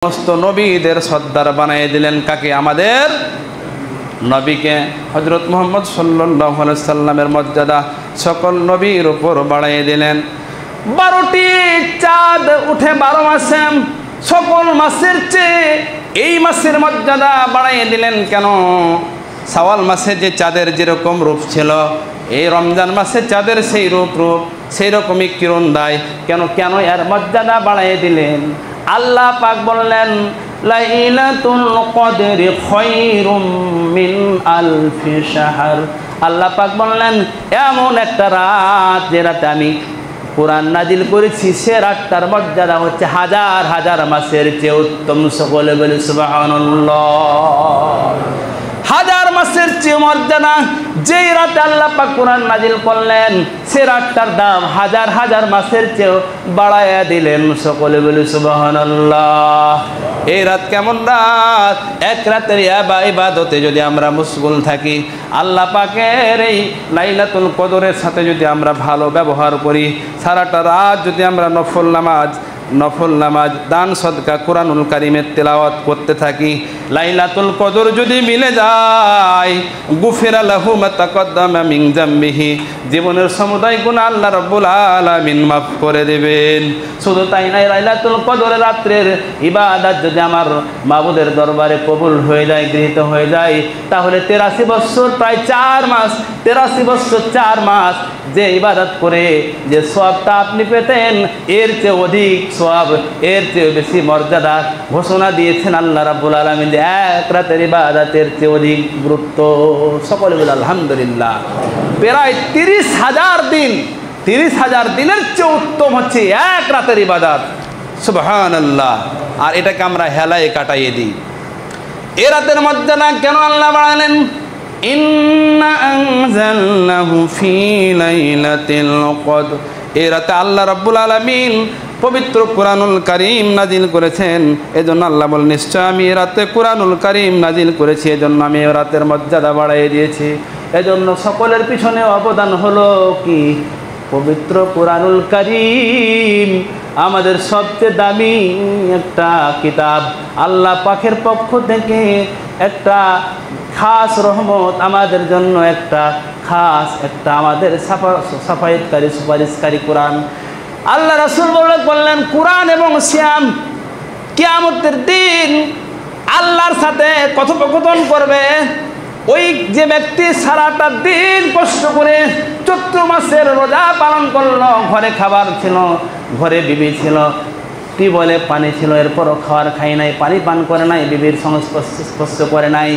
সমস্ত নবীদের সর্দার বানিয়ে দিলেন কাকে? আমাদের নবীকে। হযরত মুহাম্মদ সাল্লাল্লাহু আলাইহি সাল্লামের মর্যাদা সকল নবীর উপর বাড়িয়ে দিলেন। 12টি চাঁদ উঠে 12 মাসে, সকল মাসের চেয়ে এই মাসের মর্যাদা বাড়িয়ে দিলেন। কেন? শাওয়াল মাসে যে চাঁদের যেরকম রূপ ছিল, এই রমজান মাসে চাঁদের সেই রূপ সেই রকমই কিরণ দেয়। কেন কেন এর মর্যাদা বাড়িয়ে দিলেন? আল্লাহ পাক বললেন লাইলাতুল কদরি খায়রুম মিন আলফি শাহর। আল্লাহ পাক বললেন এমন একটা রাত যে রাতে আমি কোরআন নাজিল করেছি, সে রাতটার মর্যাদা হচ্ছে হাজার হাজার মাসের চেয়ে উত্তম। সকলে বলে সুবহানাল্লাহ। হাজার মাসের চেয়ে মর্যাদা। যেই রাতে আল্লাহ পাক কোরআন নাজিল করলেন, সে রাতটার দাম হাজার হাজার মাসের চেয়েও বাড়াইয়া দিলেন। সকলে বলে সুবহানাল্লাহ। এই রাত কেমন রাত? এক রাতের ইবাদতে যদি আমরা মশগুল থাকি, আল্লাহ পাকের এই লাইলাতুল কদরের সাথে যদি আমরা ভালো ব্যবহার করি, সারাটা রাত যদি আমরা নফল নামাজ দান সদকা কুরআনুল কারীমের তেলাওয়াত করতে থাকি, লাইলাতুল কদর যদি মিলে যায়, গুফিরা লাহু মা তাকদ্দামা মিন যামবিহি, জীবনের সমুদায় গুনাহ আল্লাহ রাব্বুল আলামিন মাফ করে দেবেন। শুধু তাই নয়, লাইলাতুল কদরের রাত্রের ইবাদত যদি আমার মাবুদের দরবারে কবুল হয়ে যায়, গৃহীত হয়ে যায়, তাহলে 83 বছর প্রায় 4 মাস, 83 বছর 4 মাস যে ইবাদত করে যে সওয়াবটা আপনি পেতেন, এর চেয়ে অধিক সওয়াব, এর চেয়ে বেশি মর্যাদা ঘোষণা দিয়েছেন আল্লাহ রাব্বুল আলামিন। এক রাতের ইবাদতের চেয়ে অধিক গুরুত্ব। সকলে বলে আলহামদুলিল্লাহ। প্রায় 30,000 দিন, 30,000 দিনের চেয়ে উত্তম হচ্ছে এক রাতের ইবাদত। সুবহানাল্লাহ। আর এটাকে আমরা হেলায় কাটাইয়ে দিই। এ রাতের মর্যাদা কেন আল্লাহ বাড়ালেন? ইন্না আনজালনাহু ফি লাইলাতিল কদর। এই রাতে আল্লাহ রাব্বুল আলামিন পবিত্র কুরআনুল কারীম নাজিল করেছেন। এজন্য আল্লাহ বলেন নিশ্চয় আমি এই রাতে কুরআনুল কারীম নাজিল করেছি, এজন্য আমি এই রাতের মর্যাদা বাড়িয়ে দিয়েছি। এজন্য সকলের পিছনে অবদান হলো কি? পবিত্র কুরআনুল কারীম আমাদের সবচেয়ে দামি একটা কিতাব। আল্লাহ পাকের পক্ষ থেকে একটা খাস রহমত আমাদের জন্য, একটা খাস একটা আমাদের সাফায়েতকারী সুপারিশকারী কোরআন। আল্লাহ রাসূল বললেন কোরআন এবং সিয়াম কিয়ামতের দিন আল্লাহর সাথে কথোপকথন করবে। ওই যে ব্যক্তি সারাটা দিন কষ্ট করে চৈত্র মাসের রোজা পালন করলো, ঘরে খাবার ছিল, ঘরে বিবি ছিল, টিউবওয়েলে পানি ছিল, এরপরও খাই নাই, পানি পান করে নাই, বিবির সংস্পর্শ করে নাই,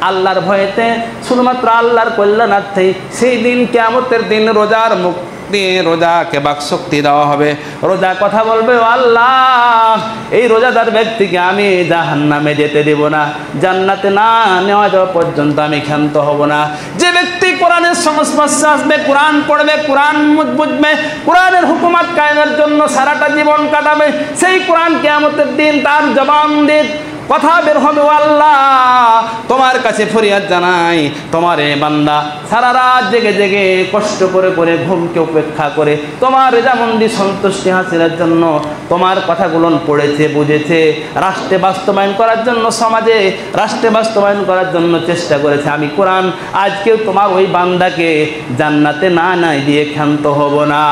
আল্লাহর ভয়েতে শুধুমাত্র আল্লাহর কল্যাণার্থে সেই দিন কিয়ামতের দিন রোজার মুখ দিয়ে রোজাকে বাকশক্তি দেওয়া হবে। রোজা কথা বলবে, ও আল্লাহ এই রোজাদার ব্যক্তিকে আমি জাহান্নামে যেতে দেব না, জান্নাতে না নেওয়া যাওয়া পর্যন্ত আমি ক্ষান্ত হব না। যে ব্যক্তি কোরআনের সংস্পর্শে আসবে, কোরআন পড়বে, কোরআন বুঝবে, কোরআনের হুকুমাত কায়েমের জন্য সারাটা জীবন কাটাবে, সেই কোরআন কিয়ামতের দিন তার জবান দিয়ে কথা বের হবে, ও আল্লাহ তোমার কাছে ফরিয়াদ জানাই, তোমার এ বান্দা সারা রাত জেগে জেগে কষ্ট করে করে ঘুমকে উপেক্ষা করে তোমার রেজামন্দি সন্তুষ্টি হাসিলের জন্য তোমার কথাগুলো পড়েছে, বুঝেছে, রাষ্ট্রে বাস্তবায়ন করার জন্য, সমাজে রাষ্ট্রে বাস্তবায়ন করার জন্য চেষ্টা করেছে। আমি কোরআন আজকেও তোমার ওই বান্দাকে জান্নাতে না দিয়ে ক্ষান্ত হব না,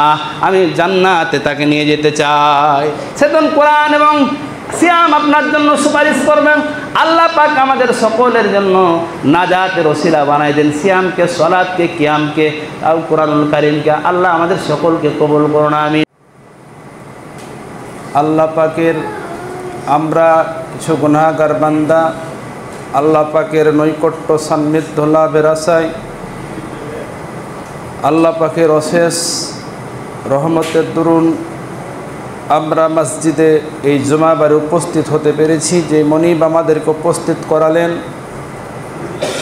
আমি জান্নাতে তাকে নিয়ে যেতে চাই। সেদিন কোরআন এবং সিয়াম আপনার জন্য সুপারিশ করবেন। আল্লাহ পাক আমাদের সকলের জন্য নাজাতের ওসিলা বানাই দেন। সিয়ামকে, সালাতকে, কিয়ামকে, আর কুরআনুল কারীমকে আল্লাহ আমাদের সকলকে কবুল করুন। আমিন। আল্লাহ পাকের আমরা কিছু গুনাহগার বান্দা, আল্লাহ পাকের নৈকট্য সান্নিধ্য লাভের আশায় আল্লাহ পাকের অশেষ রহমতের দরুন আমরা মসজিদে এই জুমাবারে উপস্থিত হতে পেরেছি। যে মনিব আমাদেরকে উপস্থিত করালেন,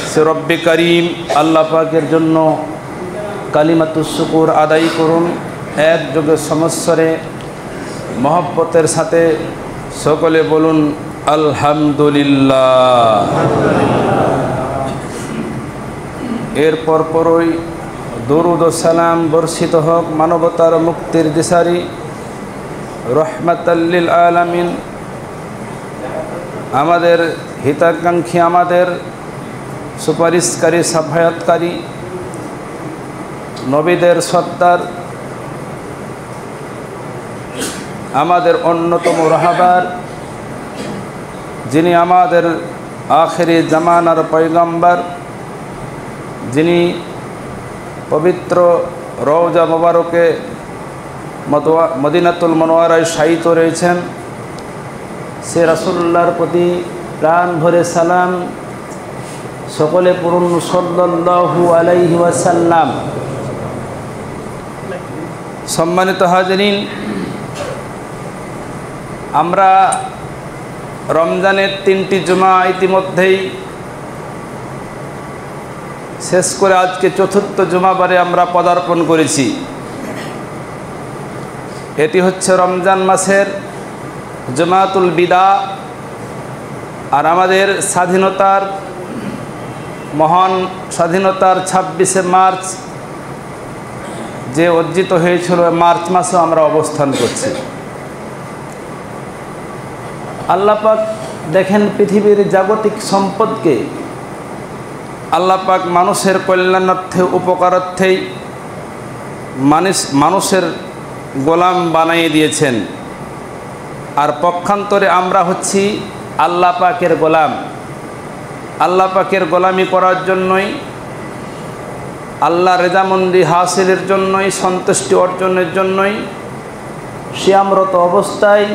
সে রব্বে করিম আল্লাহ পাকের জন্য কালিমাতুশ শুকুর আদায় করুন। একযোগে সমস্বরে মহব্বতের সাথে সকলে বলুন আলহামদুলিল্লাহ। এরপর পরই দরুদ ও সালাম বর্ষিত হোক মানবতার মুক্তির দিশারি রহমাতাল লিল আলামিন আমাদের হিতাকাঙ্ক্ষী, আমাদের সুপারিশকারী, সাফায়াতকারী, নবীদের সর্দার, আমাদের অন্যতম রাহবার, যিনি আমাদের আখেরি জামানার পয়গম্বর, যিনি পবিত্র রওজা মোবারকে মদিনাতুল মুনাওয়ারায় শায়িত রয়েছেন, সে রাসূলুল্লাহর প্রতি প্রাণ ভরে সালাম। সকলে পড়ুন সাল্লাল্লাহু আলাইহি ওয়াসাল্লাম। সম্মানিত হাজরিন, আমরা রমজানের 3টি জুমা ইতিমধ্যেই শেষ করে আজকে 4র্থ জুমাবারে আমরা পদার্পণ করেছি। এটি হচ্ছে রমজান মাসের জুমাতুল বিদা। আর আমাদের স্বাধীনতার মহান স্বাধীনতার 26শে মার্চ যে অর্জিত হয়েছিল, মার্চ মাসেও আমরা অবস্থান করছি। আল্লাহ পাক দেখেন, পৃথিবীর জাগতিক সম্পদকে আল্লাহ পাক মানুষের কল্যাণার্থে, উপকারার্থেই মানুষের গোলাম বানিয়ে দিয়েছেন। আর পক্ষান্তরে আমরা হচ্ছি আল্লাহ পাকের গোলাম। আল্লাহ পাকের গোলামি করার জন্যই, আল্লাহ রেজামন্দি হাসিলের জন্যই, সন্তুষ্টি অর্জনের জন্যই সিয়ামরত অবস্থায়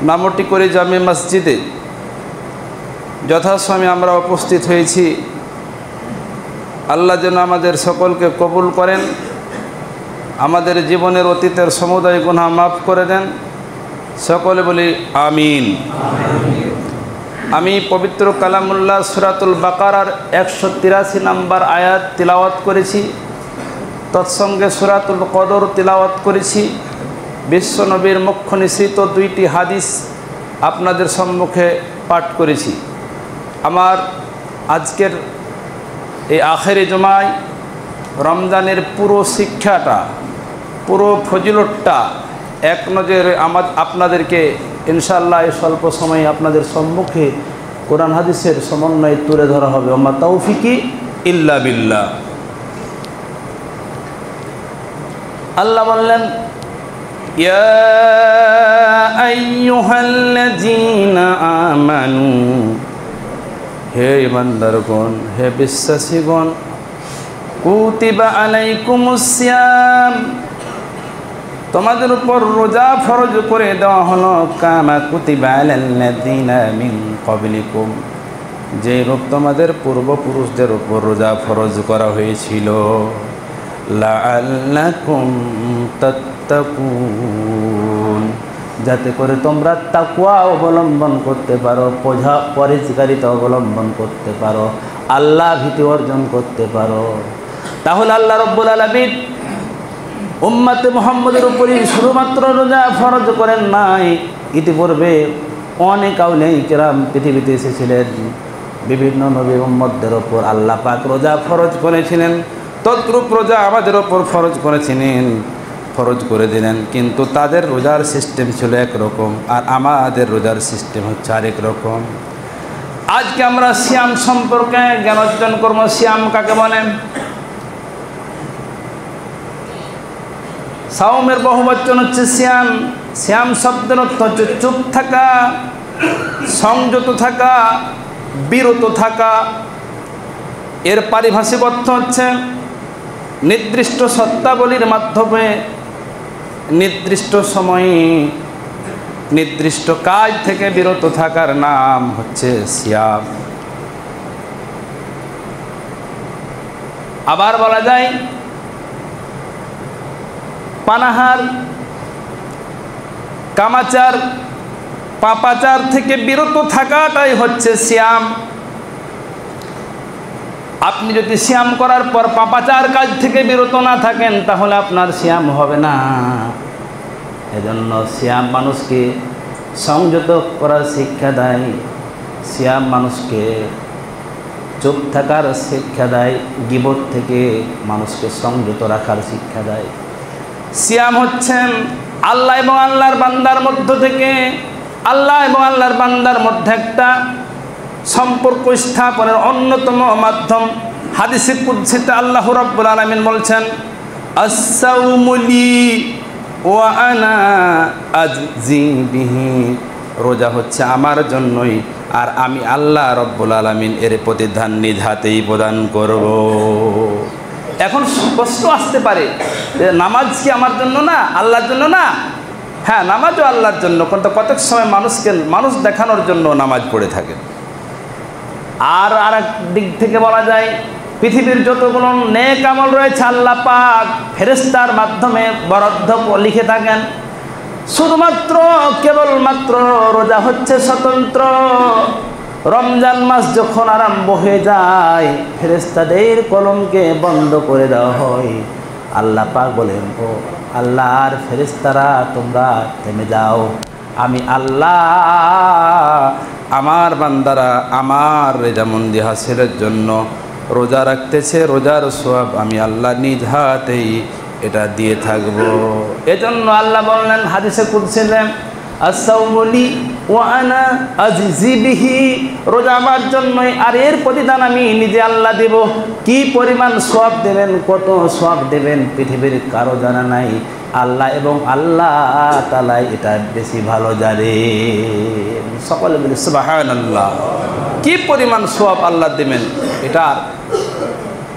নামটি করে জামে মসজিদে যথাসময়ে আমরা উপস্থিত হয়েছি। আল্লাহ যেন আমাদের সকলকে কবুল করেন, আমাদের জীবনের অতীতের সমুদায় গুনাহ মাফ করে দেন। সকলে বলি আমিন। আমি পবিত্র কালামুল্লাহ সূরাতুল বাকারার 183 নম্বর আয়াত তিলাওয়াত করেছি, তৎসঙ্গে সূরাতুল কদর তিলাওয়াত করেছি। বিশ্বনবীর মুখ্য নিঃসৃত 2টি হাদিস আপনাদের সম্মুখে পাঠ করেছি। আমার আজকের এই আখেরি জুমায় রমজানের পুরো শিক্ষাটা, পুরো ফজিলতটা এক নজরে আপনাদেরকে ইনশাআল্লাহ এই স্বল্প সময়ে আপনাদের সম্মুখে কোরআন হাদিসের সমন্বয়ে তুলে ধরা হবে। ওমা তৌফিকি ইল্লা বিল্লাহ। আল্লাহ বললেন, ইয়া আইয়ুহাল্লাযীনা আমানু, হে ইমানদারগণ, হে বিশ্বাসীগণ, কুতিবা আলাইকুমুস সিয়াম, তোমাদের উপর রোজা ফরজ করে দেওয়া হলো, কামা কুতিবা আলাল্লাযীনা মিন ক্বাবলিকুম, যে রূপ তোমাদের পূর্বপুরুষদের উপর রোজা ফরজ করা হয়েছিল, লাআল্লাকুম তাত্তাকুন, যাতে করে তোমরা তাকওয়া অবলম্বন করতে পারো, পরহেজগারিতা অবলম্বন করতে পারো, আল্লাহ ভীতি অর্জন করতে পারো। তাহলে আল্লাহ রাব্বুল আলামিন উম্মতে মুহাম্মদের উপরই শুধুমাত্র রোজা ফরজ করেন নাই, ইতিপূর্বে অনেক আউলিয়া কিরাম পৃথিবীতে এসেছিলেন, বিভিন্ন নবী উম্মতদের ওপর আল্লাহ পাক রোজা ফরজ করেছিলেন। তদ্রূপ রোজা আমাদের ওপর ফরজ করেছিলেন, ফরজ করে দিলেন। কিন্তু তাদের রোজার সিস্টেম ছিল একরকম, আর আমাদের রোজার সিস্টেম হচ্ছে আরেক রকম। আজকে আমরা সিয়াম সম্পর্কে জ্ঞান অর্জন করব। সিয়াম কাকে বলেন? সাওমের বহুবচন হচ্ছে সিয়াম। সিয়াম শব্দের অর্থ হচ্ছে চুপ থাকা, সংযত থাকা, বিরত থাকা। এর পারিভাষিক অর্থ হচ্ছে নির্দিষ্ট শর্তাবলীর মাধ্যমে নির্দিষ্ট সময়ে নির্দিষ্ট কাজ থেকে বিরত থাকার নাম হচ্ছে সিয়াম। আবার বলা যায় পানাহার, কামাচার, পাপাচার থেকে বিরত থাকাটাই হচ্ছে সিয়াম। আপনি যদি সিয়াম করার পর পাপাচার কাজ থেকে বিরত না থাকেন, তাহলে আপনার সিয়াম হবে না। এজন্য সিয়াম মানুষকে সংযত করার শিক্ষা দেয়, সিয়াম মানুষকে চুপ থাকার শিক্ষা দেয়, গীবত থেকে মানুষকে সংযত রাখার শিক্ষা দেয়। সিয়াম হচ্ছেন আল্লাহ এবং আল্লাহর বান্দার মধ্য থেকে আল্লাহ এবং আল্লাহর বান্দার মধ্যে একটা সম্পর্ক স্থাপনের অন্যতম মাধ্যম। হাদিসে কুদসিতে আল্লাহ রাব্বুল আলামিন বলছেন, আস-সাওমু লি ওয়া আনা আজজি বিহি, রোজা হচ্ছে আমার জন্যই আর আমি আল্লাহ রাব্বুল আলামিন এর প্রতিদান নিজ হাতেই প্রদান করব। এখন প্রশ্ন আসতে পারে যে নামাজ কি আমার জন্য না, আল্লাহর জন্য না? হ্যাঁ, নামাজও আল্লাহর জন্য, কিন্তু কতক সময় মানুষ দেখানোর জন্য নামাজ পড়ে থাকে। আর আরেক দিক থেকে বলা যায়, পৃথিবীর যতগুলো নেক আমল রয়েছে আল্লাহ পাক ফেরেশতার মাধ্যমে বরাদ্দ লিখে থাকেন। শুধুমাত্র কেবলমাত্র রোজা হচ্ছে স্বতন্ত্র। রমজান মাস যখন আরম্ভ হয়ে যায়, ফেরেশতাদের কলমকে বন্ধ করে দেওয়া হয়। আল্লাহ পাক বলেন, ও আল্লাহর ফেরেশতারা তোমরা থেমে যাও, আমি আল্লাহ আমার বান্দারা আমার রেজামন্দি হাসিলের জন্য রোজা রাখতেছে, রোজার সওয়াব আমি আল্লাহ নিজ হাতেই এটা দিয়ে থাকবো। এজন্য আল্লাহ বললেন হাদিসে কুদসিতে, আস-সাওমু লি ওয়া আনা আজজি বিহি, রোজা আমার জন্যই আর এর প্রতিদান আমি নিজে আল্লাহ দেব। কি পরিমাণ সওয়াব দেবেন, কত সওয়াব দেবেন পৃথিবীর কারো জানা নাই, আল্লাহ এবং আল্লাহ তাআলা এটা বেশি ভালো জানে। সকলে বলি সুবহানাল্লাহ। কি পরিমাণ সওয়াব আল্লাহ দেবেন এটা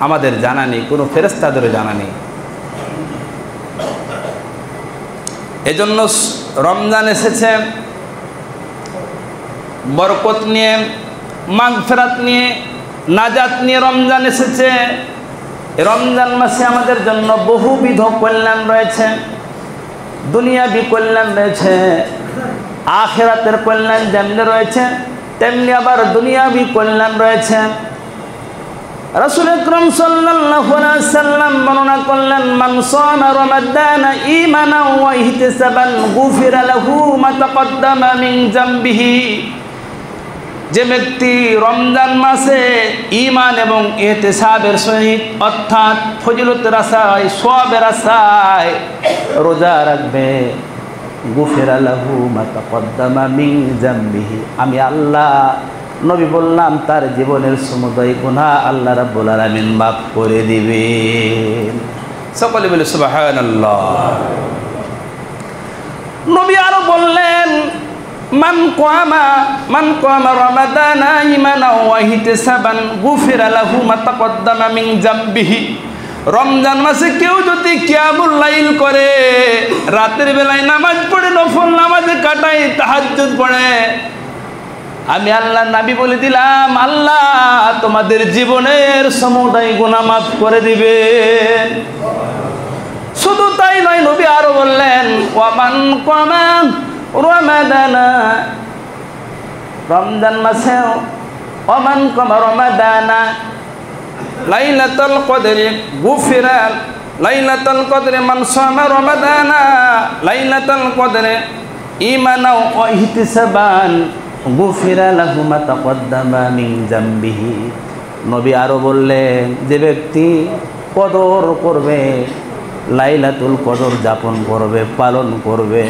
আমাদের জানা নেই, কোনো ফেরেশতাদেরও জানা নেই। এজন্য রমজান এসেছে বরকত নিয়ে, মাগফিরাত নিয়ে, নাজাত নিয়ে রমজান এসেছে। রমজান মাসে আমাদের জন্য বহুবিধ কল্যাণ রয়েছে, দুনিয়াবি কল্যাণ রয়েছে, আখিরাতের কল্যাণ যেমনি রয়েছে তেমনি আবার দুনিয়াবি কল্যাণ রয়েছে। রাসূল আকরাম সাল্লাল্লাহু আলাইহি সাল্লাম বর্ণনা করলেন, মান সামা রমাদান ঈমানান ওয়া ইহতিসাবান গুফিরা লাহু মা তাকদ্দামা মিন যামবিহি, যে ব্যক্তি রমজান মাসে ঈমান এবং ইহতিসাবের সহিত অর্থাৎ ফজিলতের আশায়, সওয়াবের আশায় রোজা রাখবে, গুফিরা লাহু মা তাকদ্দামা মিন যামবিহি, আমি আল্লাহ নবী বললাম তার জীবনের সমুদয় গুনাহ আল্লাহ রাব্বুল আলামিন মাফ করে দিবেন। সকলে বলে সুবহানাল্লাহ। নবী আরো বললেন, মান কামা রমাদানা ঈমানান ওয়া ইহতিসাবান গুফিরা লাহু মা তাকদ্দামা মিন যামবিহি, রমজান মাসে কেউ যদি কিয়ামুল লাইল করে, রাতের বেলায় নামাজ পড়ে, নফল নামাজে কাটায়, তাহাজ্জুদ পড়ে, আমি আল্লাহ নবী বলে দিলাম আল্লাহ তোমাদের জীবনের সমুদয় গুনাহ মাফ করে দিবেন। শুধু তাই নয়, নবী আরো বললেন, ওয়ামান কামা রমাদানা, রমজান মাসে ওয়ামান কামা রমাদানা লাইলাতুল কদরি গুফিরা, লাইলাতুল কদরি মান সামা রমাদানা লাইলাতুল কদরি ঈমানান ওয়া ইহতিসাবান গুফিরা লাহু মা তাকদ্দামা মিন যামবিহি। নবী আরো বললেন, যে ব্যক্তি কদর করবে, লাইলাতুল কদর যাপন করবে, পালন করবে,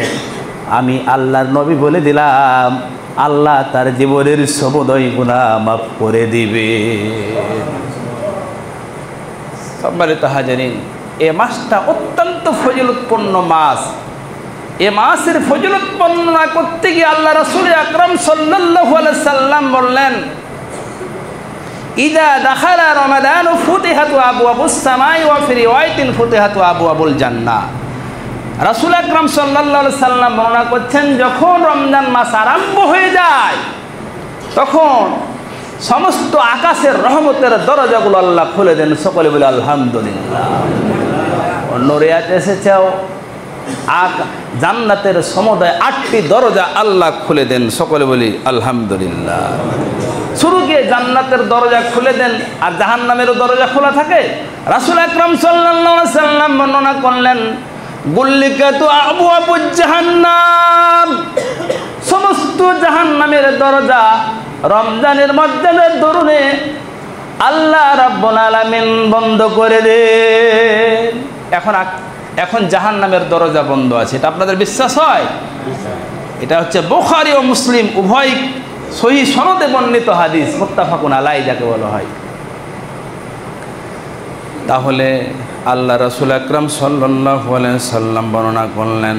আমি আল্লাহর নবী বলে দিলাম আল্লাহ তার জীবনের সমুদয় গুনাহ মাফ করে দিবে। সম্মানিত হাজিরিন, এই মাসটা অত্যন্ত ফজিলতপূর্ণ মাস। এ মাসের ফজিলত বর্ণনা করতে গিয়ে আল্লাহ রাসূল আকরাম সাল্লাল্লাহু আলাইহি সাল্লাম বললেন, ইযা দাখালা রমাদান ফুতিহাতু আবওয়াবুস সামাই ওয়া ফি রিওয়ায়াতিন ফুতিহাতু আবওয়াবুল জান্নাহ। রাসূল আকরাম সাল্লাল্লাহু আলাইহি সাল্লাম বর্ণনা করছেন, যখন রমজান মাস আরম্ভ হয়ে যায় তখন সমস্ত আকাশের রহমতের দরজাগুলো আল্লাহ খুলে দেন। সকলে বলে আলহামদুলিল্লাহ। অন্য রিওয়ায়াতে এসেছে জান্নাতের সমুদয় 8টি দরজা আল্লাহ খুলে দেন। সকলে বলি আলহামদুলিল্লাহ। শুরু গিয়ে জান্নাতের দরজা খুলে দেন, আর জাহান্নামেরও দরজা খোলা থাকে। রাসূল আকরাম সাল্লাল্লাহু আলাইহি সাল্লাম বর্ণনা করলেন, গুল্লিকাতু আবওয়াবুজ জাহান্নাম, সমস্ত জাহান্নামের দরজা রমজানের মধ্যের দরুনে আল্লাহ রাব্বুল আলামিন বন্ধ করে দেন। এখন জাহান্নামের দরজা বন্ধ আছে, এটা আপনাদের বিশ্বাস হয়? এটা হচ্ছে বুখারী ও মুসলিম উভয় সহিহ সনদে বর্ণিত হাদিস, মুত্তাফাকুন আলাইহি যাকে বলা হয়। তাহলে আল্লাহ রাসূল আকরাম সাল্লাল্লাহু আলাইহি সাল্লাম বর্ণনা করলেন,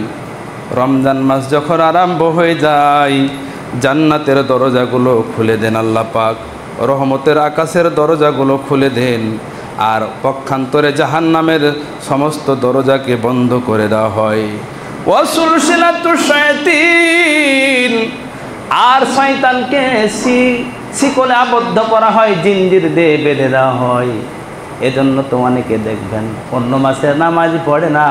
রমজান মাস যখন আরম্ভ হয়ে যায় জান্নাতের দরজাগুলো খুলে দেন আল্লাহ পাক, রহমতের আকাশের দরজাগুলো খুলে দেন, আর পক্ষান্তরে জাহান্নামের সমস্ত দরজাকে বন্ধ করে দেওয়া হয়। ওয়াসুলসিলাতুশ শায়াতিন, আর শয়তানকে শিকলে আবদ্ধ করা হয়, জিঞ্জির দিয়ে বেঁধে দেওয়া হয়। এজন্য তো অনেকে দেখবেন অন্য মাসের নামাজ পড়ে না,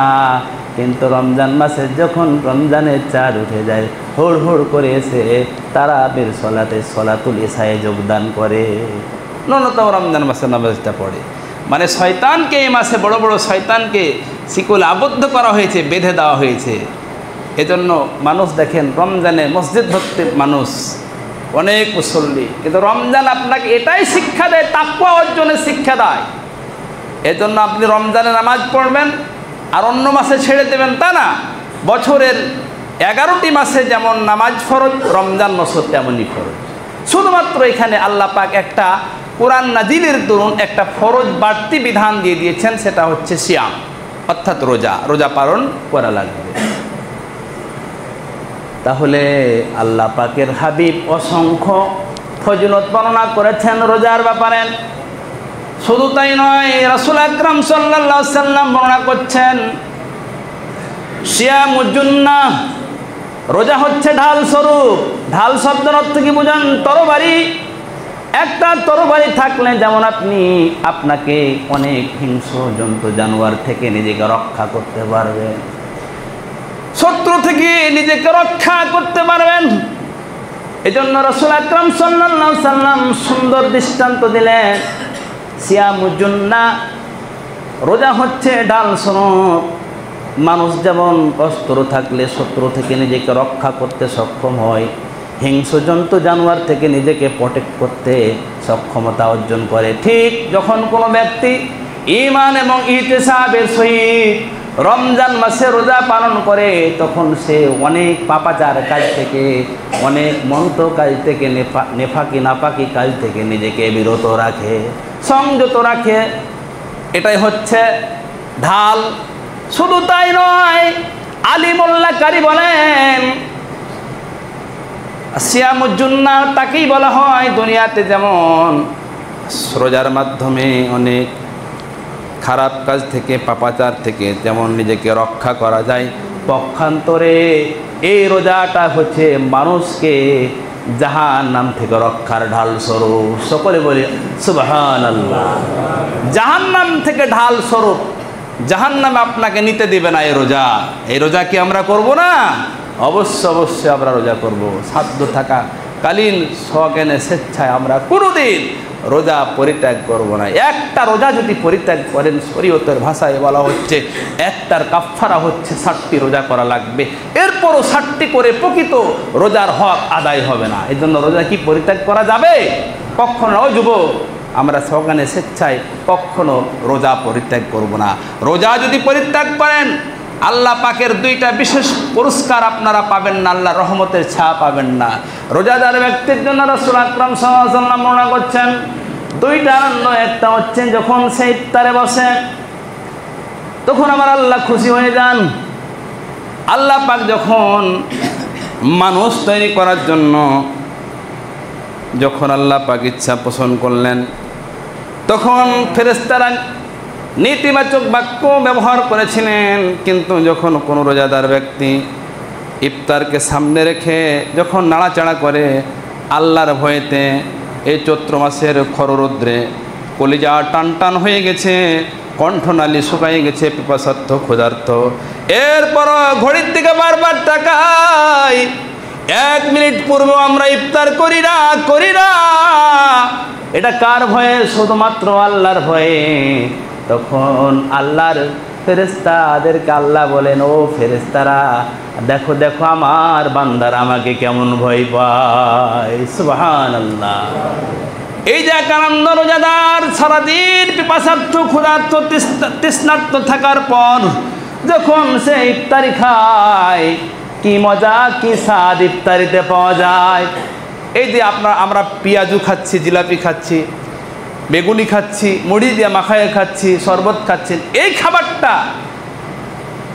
কিন্তু রমজান মাসে যখন রমজানের চাঁদ উঠে যায় হুড় হুড় করে এসে তারাবির সলাতে সলাতুল ইশায়ে যোগদান করে, ন্যূনতম রমজান মাসের নামাজটা পড়ে। মানে শয়তানকে এই মাসে বড় বড় শয়তানকে শিকলে আবদ্ধ করা হয়েছে, বেঁধে দেওয়া হয়েছে। এজন্য মানুষ দেখেন রমজানে মসজিদ ভর্তি মানুষ, অনেক মুসল্লি, কিন্তু রমজান আপনাকে এটাই শিক্ষা দেয়, তাকওয়া অর্জনের শিক্ষা দেয়। এজন্য আপনি রমজানে নামাজ পড়বেন আর অন্য মাসে ছেড়ে দেবেন তা না। বছরের 11টি মাসে যেমন নামাজ ফরজ, রমজান মাসও তেমনই ফরজ। শুধুমাত্র এখানে আল্লাহ পাক একটা কোরআন নাজিলের দরুন একটা ফরজ বাড়তি বিধান দিয়ে দিয়েছেন, সেটা হচ্ছে সিয়াম, অর্থাৎ রোজা পালন করা লাগবে। তাহলে আল্লাহ পাকের হাবিব অসংখ্য ফজিলত বর্ণনা করেছেন রোজার ব্যাপারে। শুধু তাই নয়, রাসূল আকরাম সাল্লাল্লাহু আলাইহি সাল্লাম বর্ণনা করছেন, সিয়ামুজ জুন্নাহ, রোজা হচ্ছে ঢাল স্বরূপ। ঢাল শব্দের অর্থ কি বুঝান? তরবারি। একটা তরবারি থাকলে যেমন আপনাকে অনেক হিংস্র জন্তু জানোয়ার থেকে নিজেকে রক্ষা করতে পারবেন, শত্রু থেকে নিজেকে রক্ষা করতে পারবেন। এজন্য রাসূল আকরাম সাল্লাল্লাহু আলাইহি সাল্লাম সুন্দর দৃষ্টান্ত দিলেন, সিয়ামুজ জুন্নাহ, রোজা হচ্ছে ঢাল স্বরূপ। মানুষ যেমন অস্ত্র থাকলে শত্রু থেকে নিজেকে রক্ষা করতে সক্ষম হয়, হিংস্র জন্তু জানোয়ার থেকে নিজেকে প্রটেক্ট করতে সক্ষমতা অর্জন করে, ঠিক যখন কোনো ব্যক্তি ঈমান এবং ইহতিসাবের সহিত রমজান মাসে রোজা পালন করে, তখন সে অনেক পাপাচার কাজ থেকে, অনেক মন্ত্র কাজ থেকে, নাপাকি কাজ থেকে নিজেকে বিরত রাখে, সংযত রাখে। এটাই হচ্ছে ঢাল। শুধু তাই নয়, আলিমুল্লাহ কারি বলেন, সিয়ামুজ জুন্নাহ তাকেই বলা হয় দুনিয়াতে যেমন রোজার মাধ্যমে অনেক খারাপ কাজ থেকে, পাপাচার থেকে যেমন নিজেকে রক্ষা করা যায়, পক্ষান্তরে এই রোজাটা হচ্ছে মানুষকে জাহান্নাম থেকে রক্ষার ঢাল স্বরূপ। সকলে বলি সুবহানাল্লাহ। জাহান্নাম থেকে ঢাল স্বরূপ, জাহান্নামে আপনাকে নিতে দিবে না এই রোজা। এই রোজা কি আমরা করব না? অবশ্যই আমরা রোজা করব। সাধ্য থাকা কালীন সজ্ঞানে স্বেচ্ছায় আমরা কোনোদিন রোজা পরিত্যাগ করব না। একটা রোজা যদি পরিত্যাগ করেন, শরীয়তের ভাষায় বলা হচ্ছে একটার কাফারা হচ্ছে 60টি রোজা করা লাগবে। এরপরও 60টি করে প্রকৃত রোজার হক আদায় হবে না। এই জন্য রোজা কি পরিত্যাগ করা যাবে? কখনো যুবক, আমরা সজ্ঞানে স্বেচ্ছায় কখনো রোজা পরিত্যাগ করব না। রোজা যদি পরিত্যাগ করেন, আল্লাহ পাকের দুইটা বিশেষ পুরস্কার আপনারা পাবেন না, আল্লাহ রহমতের ছায়া পাবেন না। রোজাদার ব্যক্তির জন্য রাসূল আকরাম সাল্লাল্লাহু আলাইহি ওয়াসাল্লাম বর্ণনা করছেন দুইটা আনন্দ। একটা হচ্ছে যখন সে ইফতারে বসে, তখন আমার আল্লাহ খুশি হয়ে যান। আল্লাহ পাক যখন মানুষ তৈরি করার জন্য যখন আল্লাহ পাক ইচ্ছা পোষণ করলেন, তখন ফেরেশতারা নেতিবাচক বাক্য ব্যবহার করেছিলেন। কিন্তু যখন কোনো রোজাদার ব্যক্তি ইফতারকে সামনে রেখে যখন নাড়াচাড়া করে আল্লাহর ভয়েতে, এই চৈত্র মাসের খররৌদ্রে কলিজা টান টান হয়ে গেছে, কণ্ঠনালী শুকাই গেছে, পিপাসার্থ ক্ষুধার্ত, এরপর ঘড়ির দিকে বারবার তাকাই, 1 মিনিট পূর্বে আমরা ইফতার করি না, এটা কার ভয়ে? শুধুমাত্র আল্লাহর ভয়ে। তখন আল্লাহর ফেরেশতাদেরকে আল্লাহ বলেন, ও ফেরেশতারা, দেখো আমার বান্দারা আমাকে কেমন ভয় পায়। সুবহানাল্লাহ। এই যে এক আনন্দ, রোজাদার সারাদিন পিপাসার্থ ক্ষুধার্ত তৃষ্ণার্ত থাকার পর যখন সে ইফতারি খায়, কি মজা কি স্বাদ ইফতারিতে পাওয়া যায়। এই যে আমরা পেঁয়াজু খাচ্ছি, জিলাপি খাচ্ছি, বেগুনি খাচ্ছি, মুড়ি দিয়ে মাখায় খাচ্ছি, শরবত খাচ্ছেন, এই খাবারটা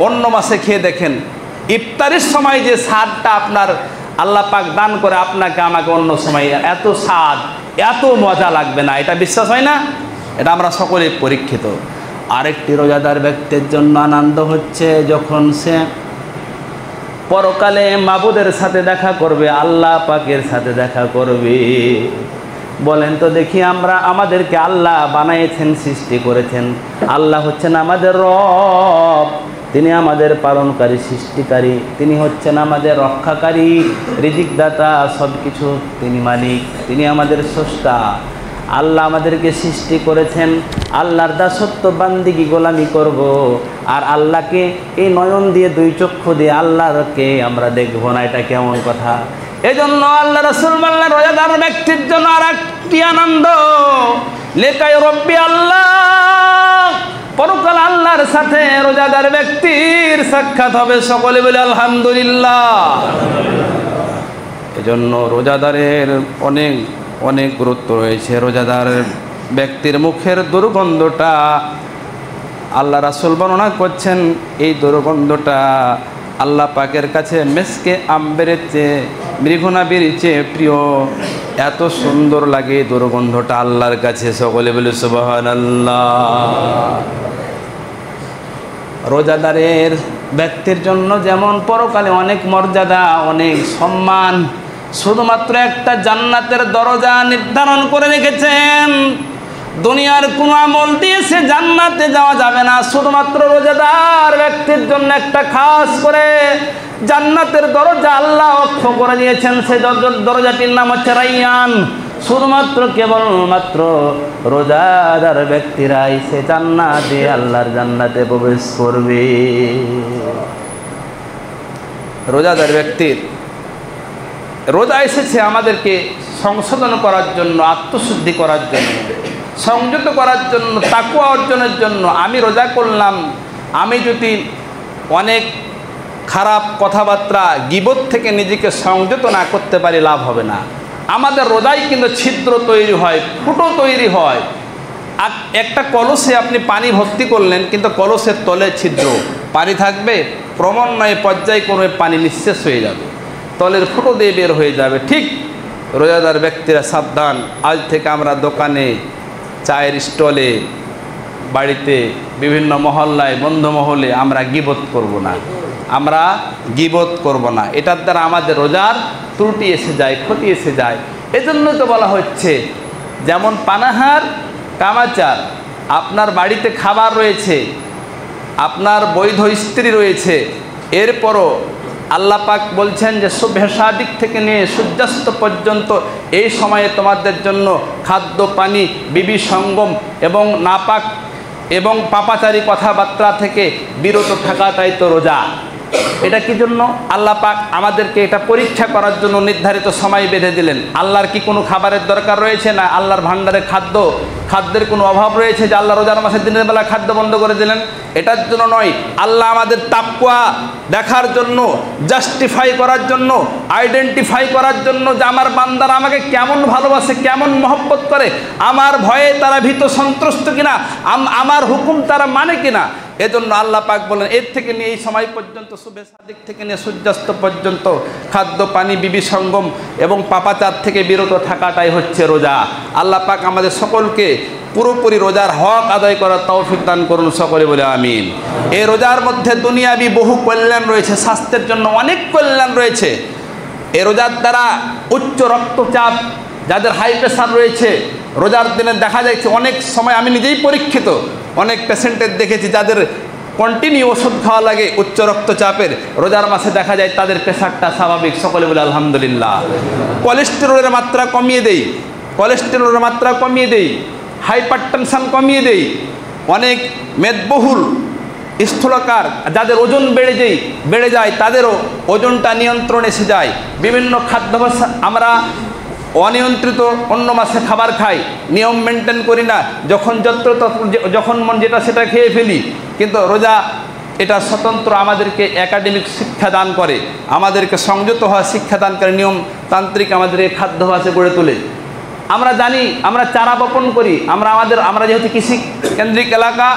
অন্য মাসে খেয়ে দেখেন ইফতারির সময় যে স্বাদটা আপনার আল্লাহ পাক দান করে আপনাকে আমাকে, অন্য সময় এত স্বাদ এত মজা লাগবে না। এটা বিশ্বাস হয় না? এটা আমরা সকলেই পরীক্ষিত। আরেকটি রোজাদার ব্যক্তির জন্য আনন্দ হচ্ছে যখন সে পরকালে মাবুদের সাথে দেখা করবে, আল্লাহ পাকের সাথে দেখা করবে। বলেন তো দেখি, আমাদেরকে আল্লাহ বানিয়েছেন, সৃষ্টি করেছেন, আল্লাহ হচ্ছেন আমাদের রব, তিনি আমাদের পালনকারী, সৃষ্টিকারী, তিনি হচ্ছেন আমাদের রক্ষাকারী, রিজিকদাতা, সব কিছু তিনি মালিক, তিনি আমাদের স্রষ্টা। আল্লাহ আমাদেরকে সৃষ্টি করেছেন, আল্লাহর দাসত্ব বান্দিগি গোলামি করব, আর আল্লাহকে এই নয়ন দিয়ে, দুই চক্ষু দিয়ে আল্লাহকে আমরা দেখবো না, এটা কেমন কথা? এজন্য আল্লাহ রাসূল বললেন রোজাদার ব্যক্তির জন্য আর একটি আনন্দ, লেকাই রব্বি আল্লাহ, পরকাল আল্লাহর সাথে রোজাদার ব্যক্তির সাক্ষাৎ হবে। সকলে বলে আলহামদুলিল্লাহ। এজন্য রোজাদারের অনেক অনেক গুরুত্ব রয়েছে। রোজাদার ব্যক্তির মুখের দুর্গন্ধটা আল্লাহ রাসূল বর্ণনা করছেন, এই দুর্গন্ধটা আল্লাহ পাকের কাছে মেসকে আম্বেরের চেয়ে, মৃগনাবির চেয়ে প্রিয়, এত সুন্দর লাগে দুর্গন্ধটা আল্লাহর কাছে। সকলে বলে সুবহানাল্লাহ। রোজাদারের ব্যক্তির জন্য যেমন পরকালে অনেক মর্যাদা, অনেক সম্মান, শুধুমাত্র একটা জান্নাতের দরজা নির্ধারণ করে রেখেছেন। দুনিয়ার কোনো আমল দিয়ে সে জান্নাতে যাওয়া যাবে না, শুধুমাত্র রোজাদার ব্যক্তির জন্য একটা খাস করে জান্নাতের দরজা আল্লাহ অক্ষ করে দিয়েছেন। সেই দরজাটির নাম হচ্ছে রাইয়ান। শুধুমাত্র কেবলমাত্র রোজাদার ব্যক্তিরাই সে জান্নাতে, আল্লাহর জান্নাতে প্রবেশ করবে। রোজাদার ব্যক্তির রোজা এসেছে আমাদেরকে সংশোধন করার জন্য, আত্মশুদ্ধি করার জন্য, সংযত করার জন্য, তাকওয়া অর্জনের জন্য। আমি রোজা করলাম, আমি যদি অনেক খারাপ কথাবার্তা, গীবত থেকে নিজেকে সংযত না করতে পারি, লাভ হবে না। আমাদের রোজায় কিন্তু ছিদ্র তৈরি হয়, ফুটো তৈরি হয়। আর একটা কলসে আপনি পানি ভর্তি করলেন, কিন্তু কলসের তলে ছিদ্র, পানি থাকবে, ক্রমান্বয়ে পর্যায়ক্রমে পানি নিঃশেষ হয়ে যাবে, তলের ফুটো দিয়ে বের হয়ে যাবে। ঠিক রোজাদার ব্যক্তিরা সাবধান, আজ থেকে আমরা দোকানে, চায়ের স্টলে, বাড়িতে, বিভিন্ন মহল্লায়, বন্ধুমহলে আমরা গীবত করব না, আমরা গীবত করব না। এটার দ্বারা আমাদের রোজার ত্রুটি এসে যায়, ক্ষতি এসে যায়। এজন্য তো বলা হচ্ছে, যেমন পানাহার, কামাচার, আপনার বাড়িতে খাবার রয়েছে, আপনার বৈধ স্ত্রী রয়েছে, এরপরও আল্লাহ পাক বলছেন যে সুবহে সাদিক থেকে নিয়ে সূর্যাস্ত পর্যন্ত এই সময়ে তোমাদের জন্য খাদ্য, পানি, বিবি সঙ্গম এবং নাপাক এবং পাপাচারী কথাবার্তা থেকে বিরত থাকাটাই তো রোজা। এটা কি জন্য? আল্লাহ পাক আমাদেরকে এটা পরীক্ষা করার জন্য নির্ধারিত সময় বেঁধে দিলেন। আল্লাহর কি কোনো খাবারের দরকার রয়েছে? না। আল্লাহর ভান্ডারে খাদ্যের কোনো অভাব রয়েছে যে আল্লাহ রোজার মাসে দিনের বেলা খাদ্য বন্ধ করে দিলেন? এটার জন্য নয়। আল্লাহ আমাদের তাকওয়া দেখার জন্য, জাস্টিফাই করার জন্য, আইডেন্টিফাই করার জন্য যে আমার বান্দারা আমাকে কেমন ভালোবাসে, কেমন মহব্বত করে, আমার ভয়ে তারা ভীত সন্ত্রস্ত কিনা, আমার হুকুম তারা মানে কিনা। এজন্য আল্লাহ পাক বলেন, এর থেকে নিয়ে এই সময় পর্যন্ত, সুবহে সাদিক থেকে নিয়ে সূর্যাস্ত পর্যন্ত খাদ্য, পানি, বিবি সঙ্গম এবং পাপাচার থেকে বিরত থাকাটাই হচ্ছে রোজা। আল্লাহ পাক আমাদের সকলকে পুরোপুরি রোজার হক আদায় করার তৌফিক দান করুন। সকলে বলে আমিন। এই রোজার মধ্যে দুনিয়াবি বহু কল্যাণ রয়েছে, স্বাস্থ্যের জন্য অনেক কল্যাণ রয়েছে। এই রোজার দ্বারা উচ্চ রক্তচাপ, যাদের হাই প্রেশার রয়েছে, রোজার দিনে দেখা যাচ্ছে অনেক সময়, আমি নিজেই পরীক্ষিত, অনেক পেশেন্টের দেখেছি যাদের কন্টিনিউ ওষুধ খাওয়া লাগে উচ্চ রক্তচাপের, রোজার মাসে দেখা যায় তাদের প্রেশারটা স্বাভাবিক। সকলে বলে আলহামদুলিল্লাহ। কোলেস্টেরলের মাত্রা কমিয়ে দেই, কোলেস্টেরলের মাত্রা কমিয়ে দেই, হাইপারটেনশন কমিয়ে দেই। অনেক মেদবহুল, স্থূলকার, যাদের ওজন বেড়ে যায় তাদেরও ওজনটা নিয়ন্ত্রণে এসে যায়। বিভিন্ন খাদ্যাভ্যাস আমরা অনিয়ন্ত্রিত অন্য মাসে খাবার খাই, নিয়ম মেনটেন করি না, যখন মন যেটা সেটা খেয়ে ফেলি। কিন্তু রোজা এটা স্বতন্ত্র আমাদেরকে একাডেমিক শিক্ষাদান করে, আমাদেরকে সংযত হওয়া শিক্ষাদান করে, নিয়মতান্ত্রিক আমাদেরকে খাদ্যাভ্যাসে গড়ে তোলে। আমরা জানি, আমরা চারা বপন করি, আমরা যেহেতু কৃষি কেন্দ্রিক এলাকা,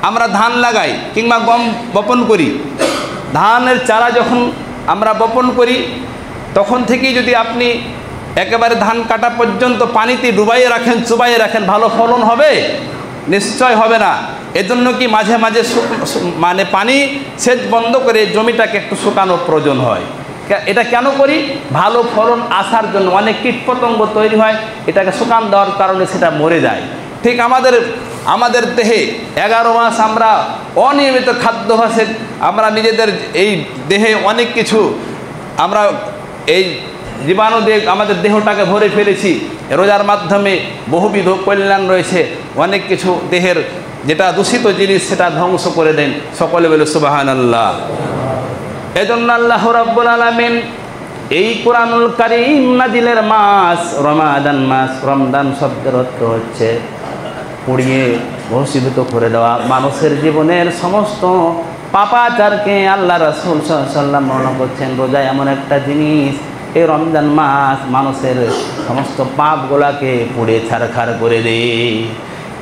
আমরা ধান লাগাই কিংবা গম বপন করি। ধানের চারা যখন আমরা বপন করি তখন থেকেই যদি আপনি একেবারে ধান কাটা পর্যন্ত পানিতে ডুবাইয়ে রাখেন, চুবাইয়ে রাখেন, ভালো ফলন হবে? নিশ্চয় হবে না। এজন্য কি মাঝে মাঝে মানে পানি সেচ বন্ধ করে জমিটাকে একটু শুকানো প্রয়োজন হয়। এটা কেন করি? ভালো ফলন আসার জন্য। অনেক কীটপতঙ্গ তৈরি হয়, এটাকে শুকান দেওয়ার কারণে সেটা মরে যায়। ঠিক আমাদের দেহে 11 মাস আমরা অনিয়মিত খাদ্যাভ্যাসে আমরা নিজেদের এই দেহে অনেক কিছু আমরা এই জীবাণু দিয়ে আমাদের দেহটাকে ভরে ফেলেছি। রোজার মাধ্যমে বহুবিধ কল্যাণ রয়েছে, অনেক কিছু দেহের যেটা দূষিত জিনিস সেটা ধ্বংস করে দেন। সকলে বলে সুবহানাল্লাহ। এজন্য আল্লাহ রাব্বুল আলামিন এই কুরআনুল কারীম নাজিলের মাস রমাদান মাস, রমজান শব্দের অর্থ হচ্ছে পুড়িয়ে ভস্মীভূত করে দেওয়া। মানুষের জীবনের সমস্ত পাপাচারকে আল্লাহ রাসূল সাল্লাল্লাহু আলাইহি ওয়াসাল্লাম বর্ণনা করছেন। রোজা এমন একটা জিনিস, এই রমজান মাস মানুষের সমস্ত পাপগুলাকে পুড়ে ছারখার করে দেয়।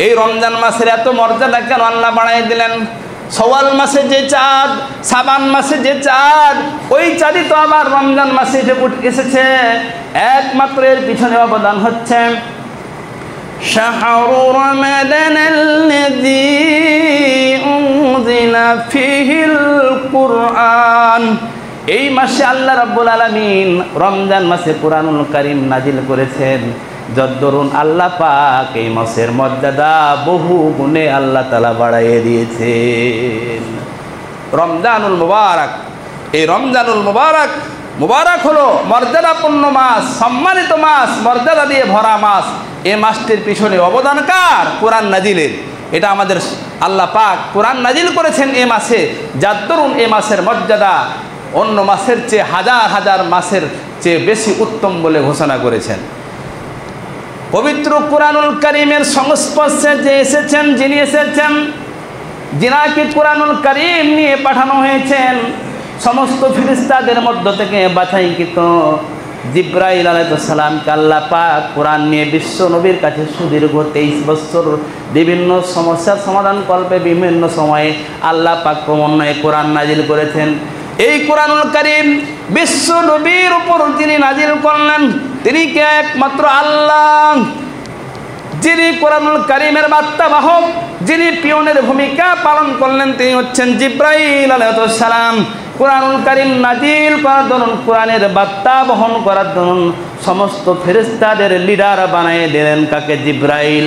এই রমজান মাসের এত মর্যাদা কেন আল্লাহ বাড়াই দিলেন? শাওয়াল মাসে যে চাঁদ, শাবান মাসে যে চাঁদ, ওই চাঁদই তো আবার রমজান মাসে এসেছে। একমাত্র এর পিছনে অবদান হচ্ছে শাহরু রমাদানাল্লাযী উনজিলা ফীহিল কুরআন। এই মাসে আল্লাহ রাব্বুল আলামিন রমজান মাসে কুরআনুল কারীম নাজিল করেছেন। যদ্দরুন আল্লাহ পাক এই মাসের মর্যাদা বহু গুণে আল্লাহ তাআলা বাড়াইয়ে দিয়েছেন। রমজানুল মুবারক, এই রমজানুল মুবারক হলো মর্যাদাপূর্ণ মাস, সম্মানিত মাস, মর্যাদা দিয়ে ভরা মাস। এই মাসটির পিছনে অবদান কার? কোরআন নাজিলের। এটা আমাদের আল্লাহ পাক কোরআন নাজিল করেছেন এই মাসে, যার দরুন এই মাসের মর্যাদা অন্য মাসের চেয়ে হাজার হাজার মাসের চেয়ে বেশি উত্তম বলে ঘোষণা করেছেন। পবিত্র কুরআনুল কারীমের সংস্পর্শে যে এসেছেন, যিনি এসেছেন, যিনাকে কুরআনুল কারীম নিয়ে পাঠানো হয়েছেন, সমস্ত ফেরেশতাদের মধ্য থেকে বাছাইকৃত জিবরাইল আলাইহিস সালামকে আল্লাহ পাক কোরআন নিয়ে বিশ্ব নবীর কাছে সুদীর্ঘ 23 বছর বিভিন্ন সমস্যার সমাধান কল্পে বিভিন্ন সময়ে আল্লাহ পাক ক্রমান্বয়ে কোরআন নাজিল করেছেন। এই কুরআনুল কারীম বিশ্ব নবীর উপর যিনি নাজিল করলেন তিনি কে? একমাত্র আল্লাহ। যিনি কুরআনুল কারীমের বার্তাবাহক, যিনি পিয়নের ভূমিকা পালন করলেন তিনি হচ্ছেন জিবরাইল আলাইহিস সালাম। কুরআনুল কারীম নাজিল করার দরুন, কোরআনের বার্তা বহন করার দরুন সমস্ত ফেরেশতাদের লিডার বানিয়ে দিলেন কাকে? জিবরাইল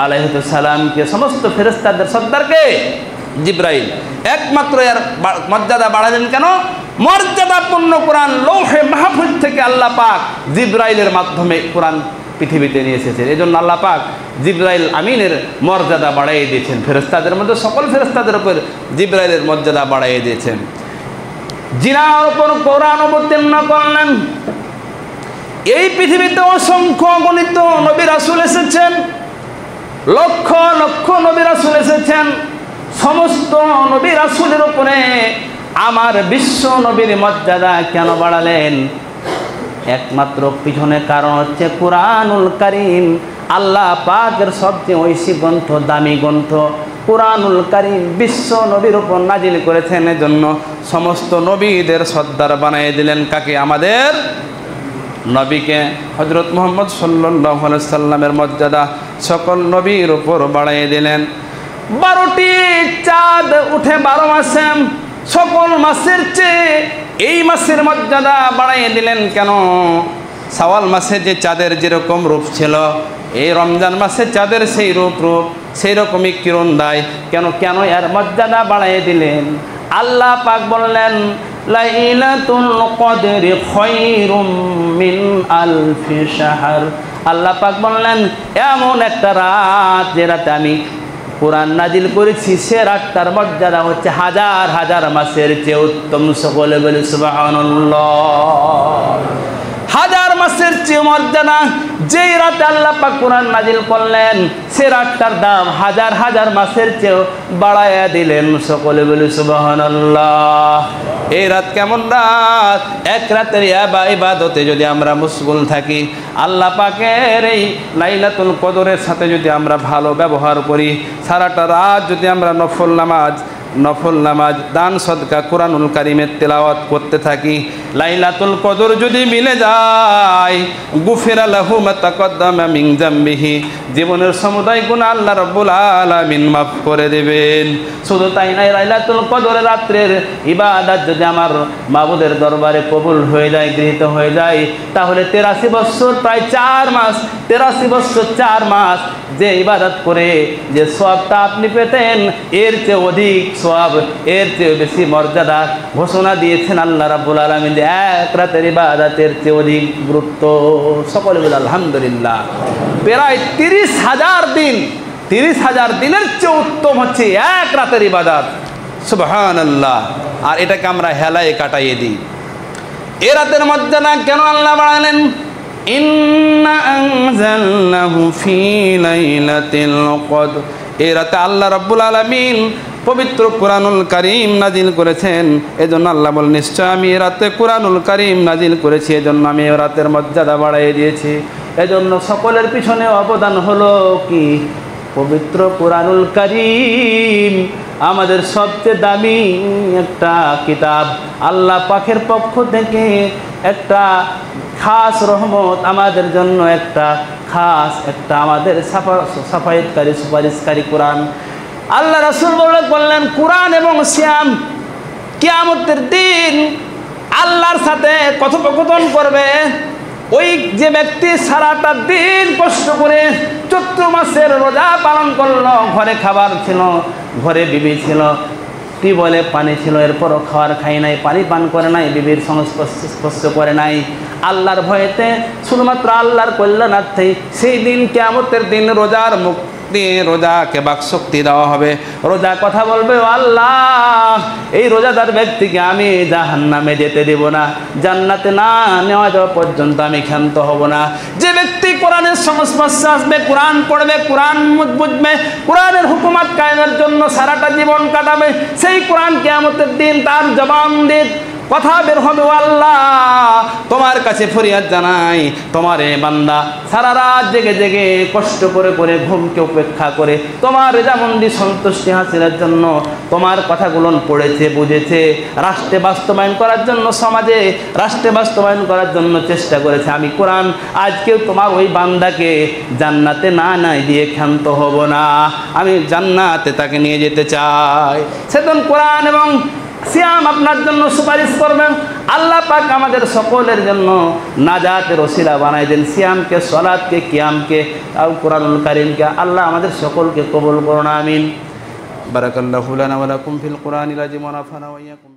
আলাইহিস সালামকে। সমস্ত ফেরেশতাদের সর্দারকে জিবরাইল। একমাত্র এর মর্যাদা বাড়ালেন কেন? মর্যাদাপূর্ণ কোরআন লৌহে মাহফুজ থেকে আল্লাহ পাক জিবরাইলের মাধ্যমে কোরআন পৃথিবীতে নিয়ে এসেছেন। এই জন্য আল্লাহ পাক জিবরাইল আমিনের মর্যাদা বাড়াইয়ে দিয়েছেন। ফেরেশতাদের মধ্যে সকল ফেরেশতাদের উপর জিবরাইলের মর্যাদা বাড়াইয়ে দিয়েছেন। জিনার উপর কোরআন অবতীর্ণ করলেন। এই পৃথিবীতে অসংখ্য গণিত নবী রাসূল এসেছেন, লক্ষ লক্ষ নবী রাসূল এসেছেন। সমস্ত নবী রাসূলের উপরে আমার বিশ্ব নবীর মর্যাদা কেন বাড়ালেন? একমাত্র পিছনে কারণ হচ্ছে কুরআনুল কারীম। আল্লাহ পাকের সবচেয়ে ঐশী গ্রন্থ, দামি গ্রন্থ কুরআনুল কারীম বিশ্ব নবীর উপর নাজিল করেছেন। এজন্য সমস্ত নবীদের সর্দার বানিয়ে দিলেন কাকে? আমাদের নবীকে। হযরত মুহাম্মদ সাল্লাল্লাহু আলাইহি সাল্লামের মর্যাদা সকল নবীর উপর বাড়িয়ে দিলেন। 12টি চাঁদ উঠে 12 মাসে, সকল মাসের চেয়ে এই মাসের মর্যাদা বাড়িয়ে দিলেন কেন? শাওয়াল মাসে যে চাঁদের যেরকম রূপ ছিল, এই রমজান মাসে চাঁদের সেই রূপ সেই রকমই কিরণ দেয় কেন? কেন এর মর্যাদা বাড়িয়ে দিলেন? আল্লাহ পাক বললেন লাইলাতুল কদরি খায়রুম মিন আলফি শাহর। আল্লাহ পাক বললেন এমন একটা রাত যে রাতে আমি কোরআন নাজিল করেছি, সে রাতটার মর্যাদা হচ্ছে হাজার হাজার মাসের চেয়ে উত্তম। সকলে বলে সুবহানাল্লাহ। হাজার মাসের চেয়ে মর্যাদা যেই রাতে আল্লাহ পাক কোরআন নাজিল করলেন সে রাতটার দাম হাজার হাজার মাসের চেয়েও বাড়াইয়া দিলেন। সকলে বলি সুবহানাল্লাহ। এই রাত কেমন রাত? এক রাতের ইবাদতে যদি আমরা মশগুল থাকি, আল্লাহ পাকের এই লাইলাতুল কদরের সাথে যদি আমরা ভালো ব্যবহার করি, সারাটা রাত যদি আমরা নফল নামাজ দান সদকা কুরআনুল কারীমের তেলাওয়াত করতে থাকি, লাইলাতুল কদর যদি মিলে যায়, গুফিরা লাহু মা তাকদ্দামা মিন যামবিহি, জীবনের সমুদায় গুনাহ আল্লাহ রাব্বুল আলামিন মাফ করে দেবেন। শুধু তাই নয়, লাইলাতুল কদরের রাত্রের ইবাদত যদি আমার মাবুদের দরবারে কবুল হয়ে যায়, গৃহীত হয়ে যায়, তাহলে 83 বছর প্রায় 4 মাস, 83 বছর 4 মাস যে ইবাদত করে যে সওয়াবটা আপনি পেতেন, এর চেয়ে অধিক সওয়াব, এর চেয়ে বেশি মর্যাদা ঘোষণা দিয়েছেন আল্লাহ রাব্বুল আলামিন। এক রাতের ইবাদতের চেয়ে অধিক গুরুত্ব। সকলে বলে আলহামদুলিল্লাহ। প্রায় 30,000 দিন, 30,000 দিনের চেয়ে উত্তম হচ্ছে এক রাতের ইবাদত। সুবহানাল্লাহ। আর এটাকে আমরা হেলায় কাটাইয়ে দিই। এ রাতের মর্যাদা কেন আল্লাহ বাড়ালেন? ইন্না আনজালনাহু ফি লাইলাতিল কদর। এই রাতে আল্লাহ রাব্বুল আলামিন পবিত্র কুরআনুল কারীম নাজিল করেছেন। এজন্য আল্লাহ বলেন, নিশ্চয় আমি এই রাতে কুরআনুল কারীম নাজিল করেছি, এজন্য আমি এই রাতের মর্যাদা বাড়াইয়ে দিয়েছি। এজন্য সকলের পিছনে অবদান হলো কি? পবিত্র কুরআনুল কারীম আমাদের সবচেয়ে দামি একটা কিতাব। আল্লাহ পাকের পক্ষ থেকে একটা খাস রহমত আমাদের জন্য, একটা খাস একটা আমাদের সাফায়েতকারী সুপারিশকারী কোরআন। আল্লাহ রাসূল বললেন, কোরআন এবং সিয়াম কিয়ামতের দিন আল্লাহর সাথে কথোপকথন করবে। ওই যে ব্যক্তি সারাটা দিন কষ্ট করে চৈত্র মাসের রোজা পালন করলো, ঘরে খাবার ছিল, ঘরে বিবি ছিল, টিউবওয়েলে পানি ছিল, এরপরও খাবার খাই নাই, পানি পান করে নাই, বিবির সংস্পর্শ করে নাই, আল্লাহর ভয়েতে, শুধুমাত্র আল্লাহর কল্যাণার্থে সেই দিন কিয়ামতের দিন রোজার মুক্তি, রোজাকে বাকশক্তি দেওয়া হবে। রোজা কথা বলবে, ও আল্লাহ, এই রোজাদার ব্যক্তিকে আমি জাহান্নামে যেতে দেব না, জান্নাতে না নেওয়া যাওয়া পর্যন্ত আমি ক্ষান্ত হব না। যে ব্যক্তি কোরআনের সংস্পর্শে আসবে, কোরআন পড়বে, কোরআন বুঝবে, কোরআনের হুকুমাত কায়েমের জন্য সারাটা জীবন কাটাবে, সেই কোরআন কিয়ামতের দিন তার জবান দিয়ে কথা বের হবে, ও আল্লাহ, তোমার কাছে ফরিয়াদ জানাই, তোমার এ বান্দা সারা রাত জেগে জেগে কষ্ট করে করে ঘুমকে উপেক্ষা করে তোমার রেজামন্দি সন্তুষ্টি হাসিলের জন্য তোমার কথাগুলো পড়েছে, বুঝেছে, রাষ্ট্রে বাস্তবায়ন করার জন্য, সমাজে রাষ্ট্রে বাস্তবায়ন করার জন্য চেষ্টা করেছে। আমি কোরআন আজকেও তোমার ওই বান্দাকে জান্নাতে না নাই দিয়ে ক্ষান্ত হব না, আমি জান্নাতে তাকে নিয়ে যেতে চাই। সেদিন কোরআন এবং সিয়াম আপনার জন্য সুপারিশ করবেন। আল্লাহ পাক আমাদের সকলের জন্য নাজাতের ওসিলা বানাই দেন। সিয়ামকে, সালাতকে, কিয়ামকে, আল কুরআনুল কারীমকে আল্লাহ আমাদের সকলকে কবুল করুন। আমিন। বারাকাল্লাহু লানা ওয়া লাকুম ফিল কুরআনিল আযীম ওয়া নাফা'না ওয়া ইয়্যাকুম।